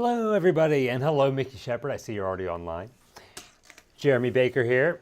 Hello, everybody, and hello, Mickey Shepherd. I see you're already online. Jeremy Baker here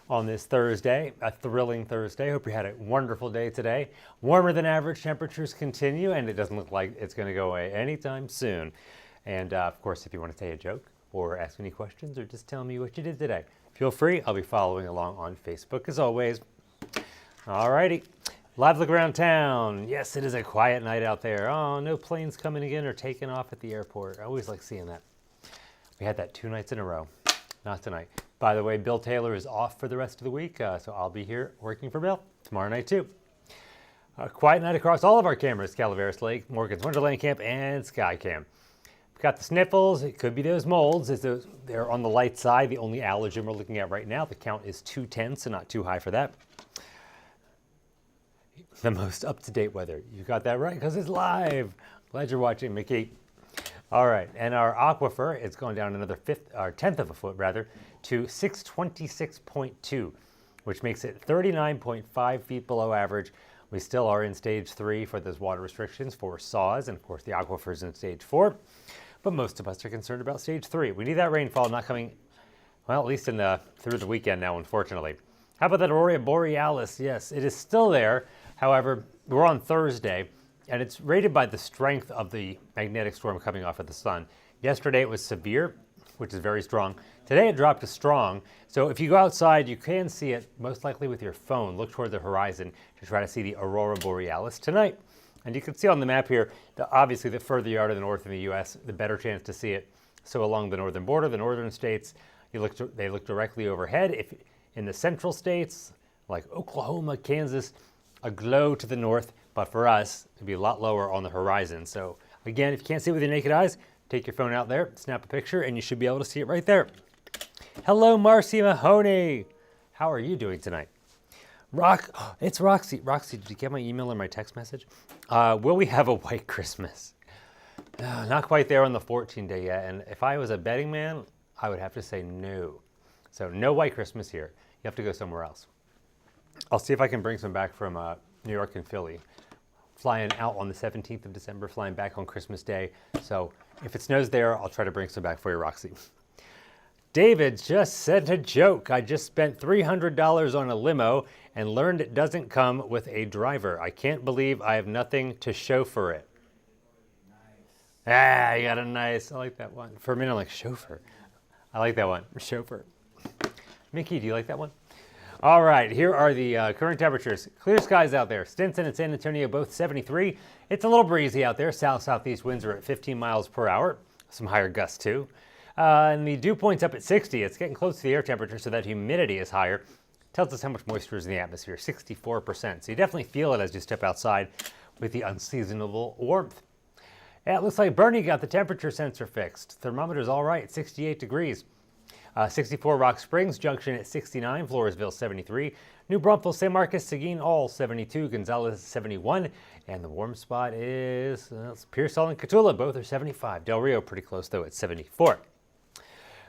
on this Thursday, a thrilling Thursday. Hope you had a wonderful day today. Warmer than average temperatures continue, and it doesn't look like it's going to go away anytime soon. And of course, if you want to say a joke or ask any questions or just tell me what you did today, feel free. I'll be following along on Facebook as always. Alrighty. Live look around town. Yes, it is a quiet night out there. Oh, no planes coming in or taking off at the airport. I always like seeing that. We had that 2 nights in a row. Not tonight. By the way, Bill Taylor is off for the rest of the week, so I'll be here working for Bill tomorrow night too. A quiet night across all of our cameras, Calaveras Lake, Morgan's Wonderland Camp, and Skycam. We've got the sniffles. It could be those molds. They're on the light side. The only allergen we're looking at right now. The count is 210, so not too high for that. The most up-to-date weather. You got that right because it's live. Glad you're watching, Mickey. All right, and our aquifer, it's going down another tenth of a foot rather, to 626.2, which makes it 39.5 feet below average. We still are in stage 3 for those water restrictions for saws, and of course the aquifer's in stage 4. But most of us are concerned about stage 3. We need that rainfall not coming, well, at least through the weekend now, unfortunately. How about that aurora borealis? Yes, it is still there. However, we're on Thursday, and it's rated by the strength of the magnetic storm coming off of the sun. Yesterday it was severe, which is very strong. Today it dropped to strong. So if you go outside, you can see it most likely with your phone. Look toward the horizon to try to see the aurora borealis tonight. And you can see on the map here, obviously the further you are to the north in the U.S., the better chance to see it. So along the northern border, the northern states, they look directly overhead. If in the central states, like Oklahoma, Kansas, a glow to the north, but for us, it'd be a lot lower on the horizon. So again, if you can't see it with your naked eyes, take your phone out there, snap a picture, and you should be able to see it right there. Hello, Marcy Mahoney. How are you doing tonight? It's Roxy. Roxy, did you get my email or my text message? Will we have a white Christmas? Not quite there on the 14th day yet, and if I was a betting man, I would have to say no. So no white Christmas here. You have to go somewhere else. I'll see if I can bring some back from New York and Philly. Flying out on the 17th of December, flying back on Christmas Day. So if it snows there, I'll try to bring some back for you, Roxy. David just sent a joke. I just spent $300 on a limo and learned it doesn't come with a driver. I can't believe I have nothing to show for it. Nice. You got a nice, I like that one. For a minute, I'm like, chauffeur. I like that one, chauffeur. Mickey, do you like that one? All right, here are the current temperatures. Clear skies out there. Stinson and San Antonio both 73. It's a little breezy out there. South-southeast winds are at 15 miles per hour. Some higher gusts too. And the dew point's up at 60. It's getting close to the air temperature, so that humidity is higher. Tells us how much moisture is in the atmosphere, 64%. So you definitely feel it as you step outside with the unseasonable warmth. Yeah, it looks like Bernie got the temperature sensor fixed. Thermometer's all right, 68 degrees. 64 Rock Springs Junction at 69, Floresville 73, New Braunfels, San Marcos, Seguin all 72, Gonzales 71, and the warm spot is Pearsall and Cotulla, both are 75. Del Rio pretty close though at 74.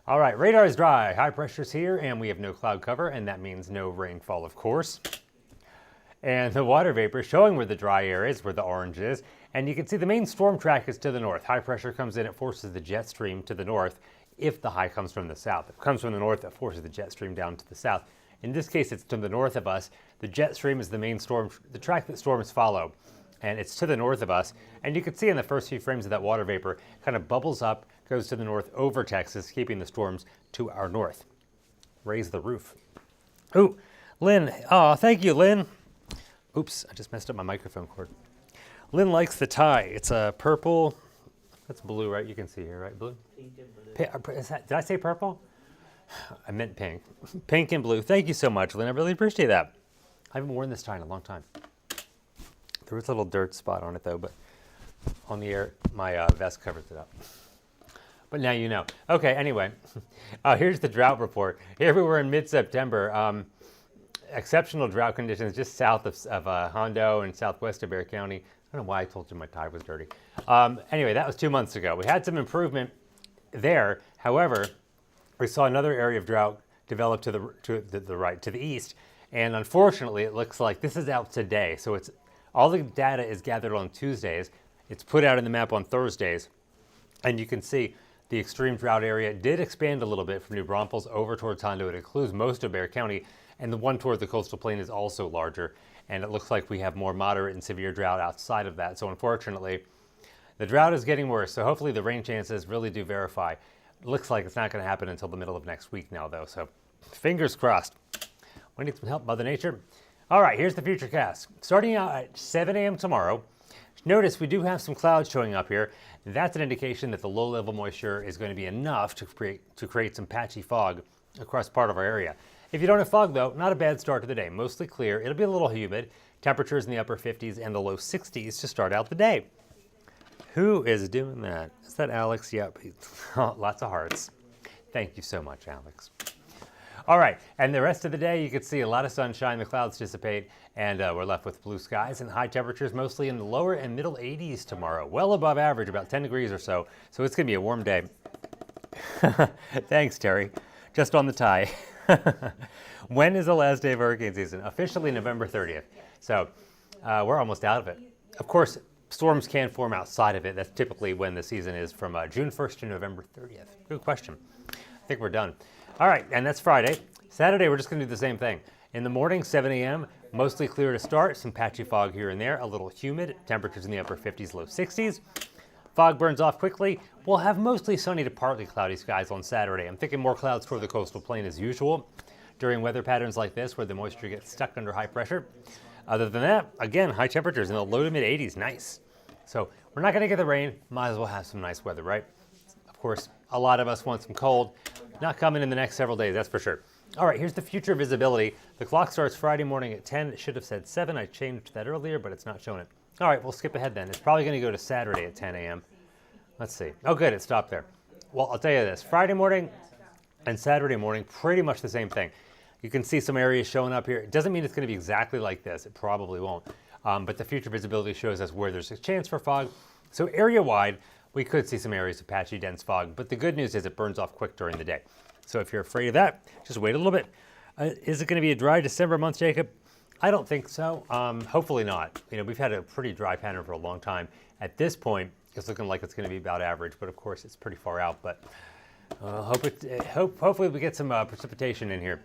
All right, radar is dry, high pressure's here, and we have no cloud cover, and that means no rainfall, of course. And the water vapor showing where the dry air is, where the orange is, and you can see the main storm track is to the north. High pressure comes in, it forces the jet stream to the north. If the high comes from the south. If it comes from the north, it forces the jet stream down to the south. In this case, it's to the north of us. The jet stream is the main storm, the track that storms follow, and it's to the north of us. And you can see in the first few frames of that water vapor, kind of bubbles up, goes to the north over Texas, keeping the storms to our north. Raise the roof. Ooh, Lynn, oh, thank you, Lynn. Oops, I just messed up my microphone cord. Lynn likes the tie. It's a purple. That's blue, right? You can see here, right? Blue? Pink and blue. Did I say purple? I meant pink. Pink and blue. Thank you so much, Lynn. I really appreciate that. I haven't worn this tie in a long time. There was a little dirt spot on it, though, but on the air, my vest covers it up. But now you know. Okay, anyway, here's the drought report. Here we were in mid-September. Exceptional drought conditions just south of Hondo and southwest of Bexar County. I don't know why I told you my tie was dirty. Anyway, that was 2 months ago. We had some improvement there. However, we saw another area of drought develop to the east. And unfortunately, it looks like this is out today. So all the data is gathered on Tuesdays. It's put out in the map on Thursdays. And you can see the extreme drought area did expand a little bit from New Braunfels over towards Hondo. It includes most of Bexar County, and the one toward the coastal plain is also larger. And it looks like we have more moderate and severe drought outside of that. So unfortunately, the drought is getting worse. So hopefully the rain chances really do verify. It looks like it's not going to happen until the middle of next week now, though. So fingers crossed. We need some help, Mother Nature. All right, here's the futurecast. Starting out at 7 a.m. tomorrow, notice we do have some clouds showing up here. That's an indication that the low-level moisture is going to be enough to create some patchy fog across part of our area. If you don't have fog, though, not a bad start to the day. Mostly clear. It'll be a little humid. Temperatures in the upper 50s and the low 60s to start out the day. Who is doing that? Is that Alex? Yep. Lots of hearts. Thank you so much, Alex. All right, and the rest of the day, you can see a lot of sunshine. The clouds dissipate, and we're left with blue skies and high temperatures, mostly in the lower and middle 80s tomorrow. Well above average, about 10 degrees or so. So it's going to be a warm day. Thanks, Terry. Just on the tie. When is the last day of hurricane season? Officially November 30th. So we're almost out of it. Of course, storms can form outside of it. That's typically when the season is, from June 1st to November 30th. Good question. I think we're done. All right, and that's Friday. Saturday, we're just going to do the same thing. In the morning, 7 a.m., mostly clear to start. Some patchy fog here and there. A little humid. Temperatures in the upper 50s, low 60s. Fog burns off quickly. We'll have mostly sunny to partly cloudy skies on Saturday. I'm thinking more clouds toward the coastal plain as usual during weather patterns like this where the moisture gets stuck under high pressure. Other than that, again, high temperatures in the low to mid 80s. Nice. So we're not going to get the rain. Might as well have some nice weather, right? Of course, a lot of us want some cold. Not coming in the next several days, that's for sure. All right, here's the future visibility. The clock starts Friday morning at 10. It should have said 7. I changed that earlier, but it's not showing it. All right, we'll skip ahead then. It's probably going to go to Saturday at 10 a.m. Let's see. Oh, good, it stopped there. Well, I'll tell you this. Friday morning and Saturday morning, pretty much the same thing. You can see some areas showing up here. It doesn't mean it's going to be exactly like this. It probably won't. But the future visibility shows us where there's a chance for fog. So area-wide, we could see some areas of patchy, dense fog. But the good news is it burns off quick during the day. So if you're afraid of that, just wait a little bit. Is it going to be a dry December month, Jacob? I don't think so. Hopefully not. You know, we've had a pretty dry pattern for a long time. At this point, it's looking like it's going to be about average, but of course it's pretty far out. But hopefully we get some precipitation in here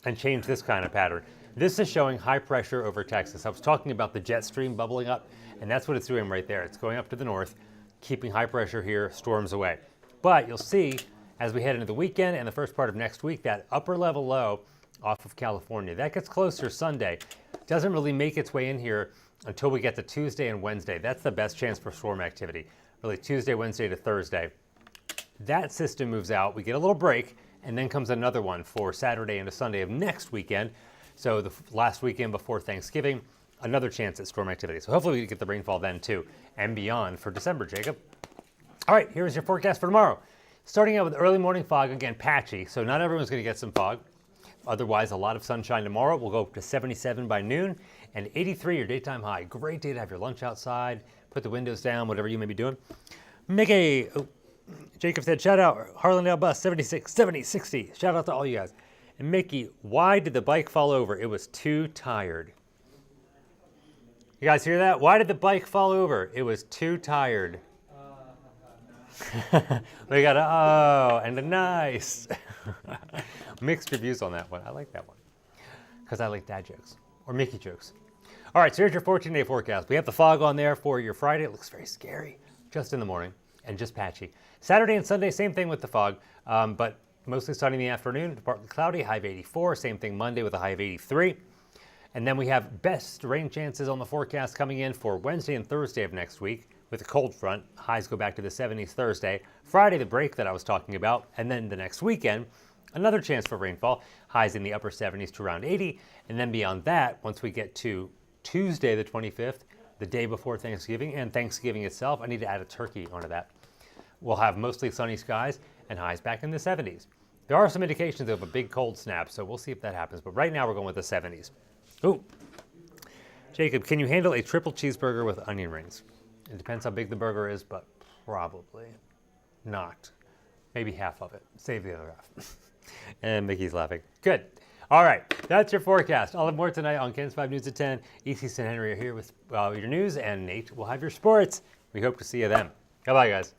and change this kind of pattern. This is showing high pressure over Texas. I was talking about the jet stream bubbling up, and that's what it's doing right there. It's going up to the north, keeping high pressure here, storms away. But you'll see, as we head into the weekend and the first part of next week, that upper level low off of California, that gets closer Sunday. Doesn't really make its way in here until we get to Tuesday and Wednesday. That's the best chance for storm activity. Really Tuesday, Wednesday to Thursday. That system moves out. We get a little break, and then comes another one for Saturday into Sunday of next weekend. So the last weekend before Thanksgiving, another chance at storm activity. So hopefully we get the rainfall then too, and beyond for December, Jacob. All right, here's your forecast for tomorrow. Starting out with early morning fog, again, patchy, so not everyone's going to get some fog. Otherwise, a lot of sunshine tomorrow. We'll go up to 77 by noon and 83 your daytime high. Great day to have your lunch outside, put the windows down, whatever you may be doing. Jacob said, shout out, Harlandale bus, 76, 70, 60. Shout out to all you guys. And Mickey, why did the bike fall over? It was too tired. You guys hear that? Why did the bike fall over? It was too tired. We got a oh and a nice. Mixed reviews on that one. I like that one because I like dad jokes or Mickey jokes. All right, so here's your 14-day forecast. We have the fog on there for your Friday. It looks very scary just in the morning and just patchy. Saturday and Sunday, same thing with the fog, but mostly sunny in the afternoon, partly cloudy, high of 84. Same thing Monday with a high of 83. And then we have best rain chances on the forecast coming in for Wednesday and Thursday of next week with a cold front. Highs go back to the 70s Thursday. Friday, the break that I was talking about. And then the next weekend, another chance for rainfall. Highs in the upper 70s to around 80. And then beyond that, once we get to Tuesday, the 25th, the day before Thanksgiving, and Thanksgiving itself, I need to add a turkey onto that. We'll have mostly sunny skies and highs back in the 70s. There are some indications of a big cold snap, so we'll see if that happens. But right now, we're going with the 70s. Ooh. Jacob, can you handle a triple cheeseburger with onion rings? It depends how big the burger is, but probably not. Maybe half of it. Save the other half. And Mickey's laughing. Good. All right, that's your forecast. I'll have more tonight on Ken's 5 News at 10. E.C. and Henry are here with your news, and Nate will have your sports. We hope to see you then. Bye-bye, guys.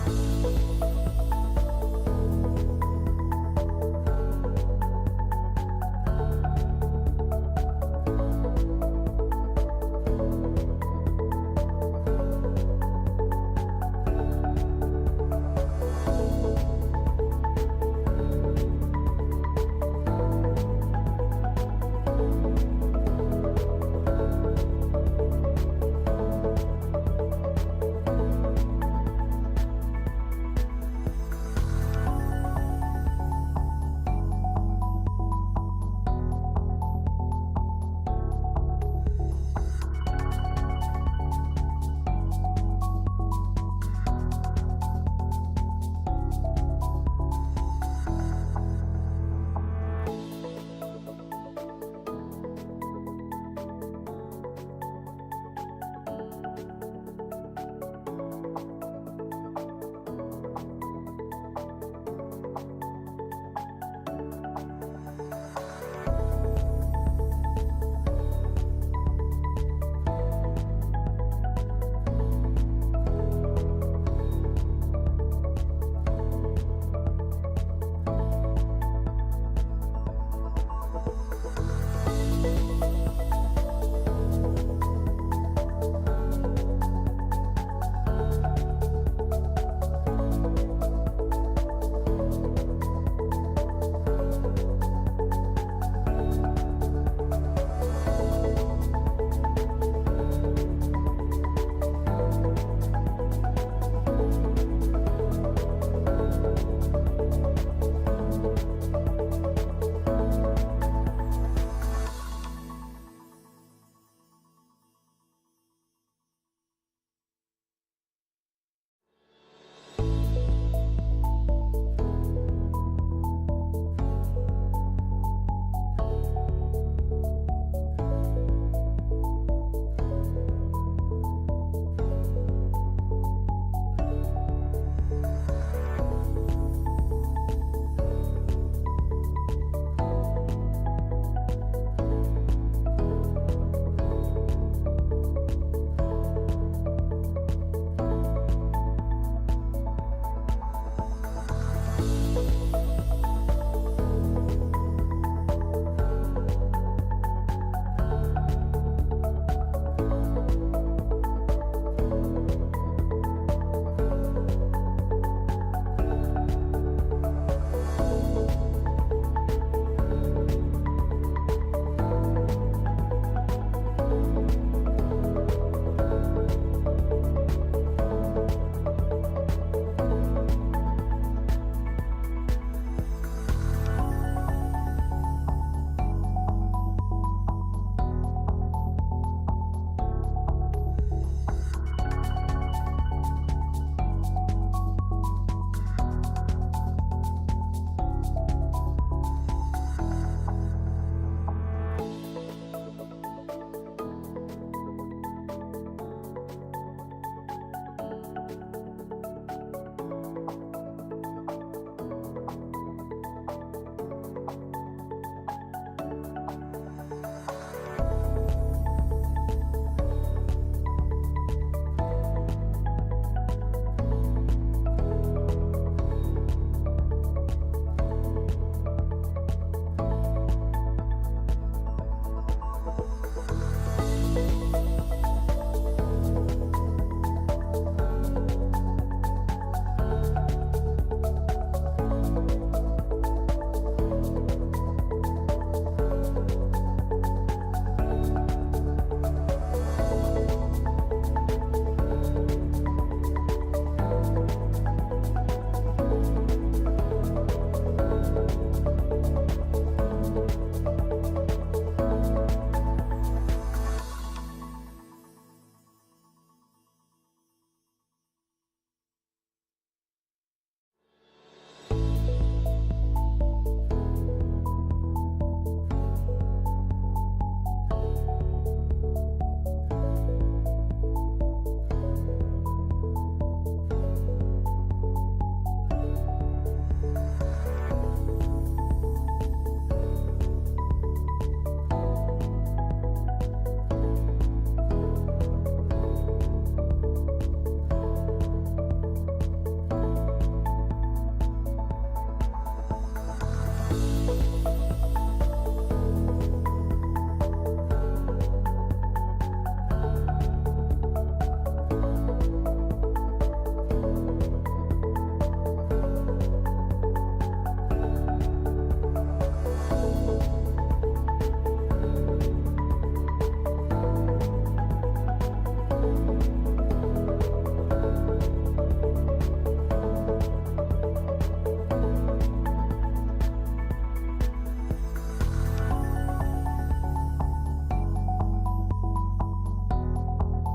bye.